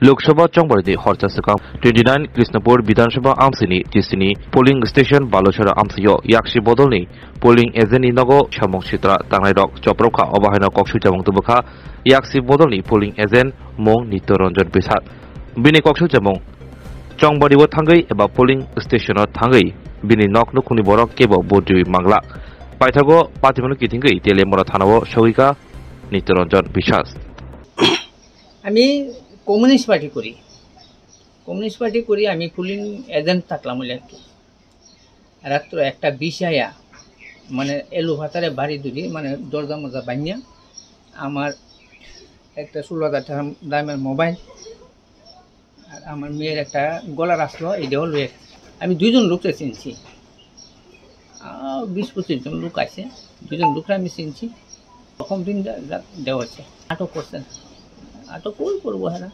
लोकसभा चंबरदी हरचासका 29 कृष्णपुर विधानसभा आमसिनी जिसिनी polling station बालोचरा आमसियो याक्षी बदलनी polling agent नगो समों Chitra तांनायरक चप्रखा अबाहायना कक्सु जामों तुबखा याक्षी बदलनी polling agent मों नित्यरंजन बेसाद बिनि कक्सु जामों चंबरदीबो थांगै एबा पोलिंग स्टेशनाव थांगै बिनि नक नुखुनि बरक केबो बदि मांगला पाइथागो पातिमनु किथिंगै तेलेमरा थानावो सौइका नित्यरंजन बेसाद আমি কমিউনিস্ট পার্টি করি আমি পুলিং এজেন্ট থাকলাম বলে আর কি রাত্র একটা বিষয়া মানে এলু ভাতারে বাড়ি দুলি মানে দরজা মজা বানিয়া আমার একটা 16,000 টাকা দামের মোবাইল আর আমার মেয়ের একটা গলার আসলো এটাও লয়ে আমি দুইজন লোককে চিনছি 20-25 জন লোক আছে দুইজন লোকরা আমি চিনছি প্রথম দিন দেওয়া আছে আটক করছেন আটক করবো হ্যাঁ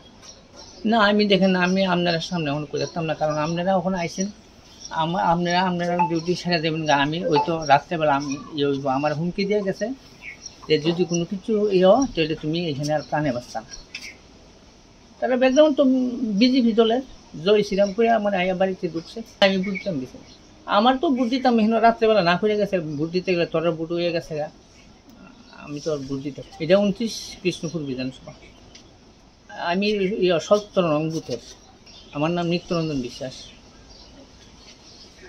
না আমি দেখেন আমি আপনারা সামনে এখন করতাম না কারণ আপনারা ওখানে আইসেন আপনারা ডিউটি সেরে দেবেন আমি ওই তো রাত্রেবেলা আমি আমার হুমকি দিয়ে গেছে যে যদি কোনো কিছু হয় তাহলে তুমি এখানে আর প্রাণে বাঁচতাম তারা ব্যাকগ্রাউন্ড তো বিজেপি দলের জয় শ্রীরাম করে আমার আয়া বাড়িতে ঢুকছে আমি বুঝতাম দিছি আমার তো ভোট দিতাম এখানে রাত্রেবেলা না করে গেছে ভোট দিতে গেলে তোরা ভোট হয়ে গেছে আমি তো আর ভোট দিতে এটা 29 কৃষ্ণপুর বিধানসভা আমি 17 নং বুথের আমার নাম নিত্যরঞ্জন বিশ্বাস।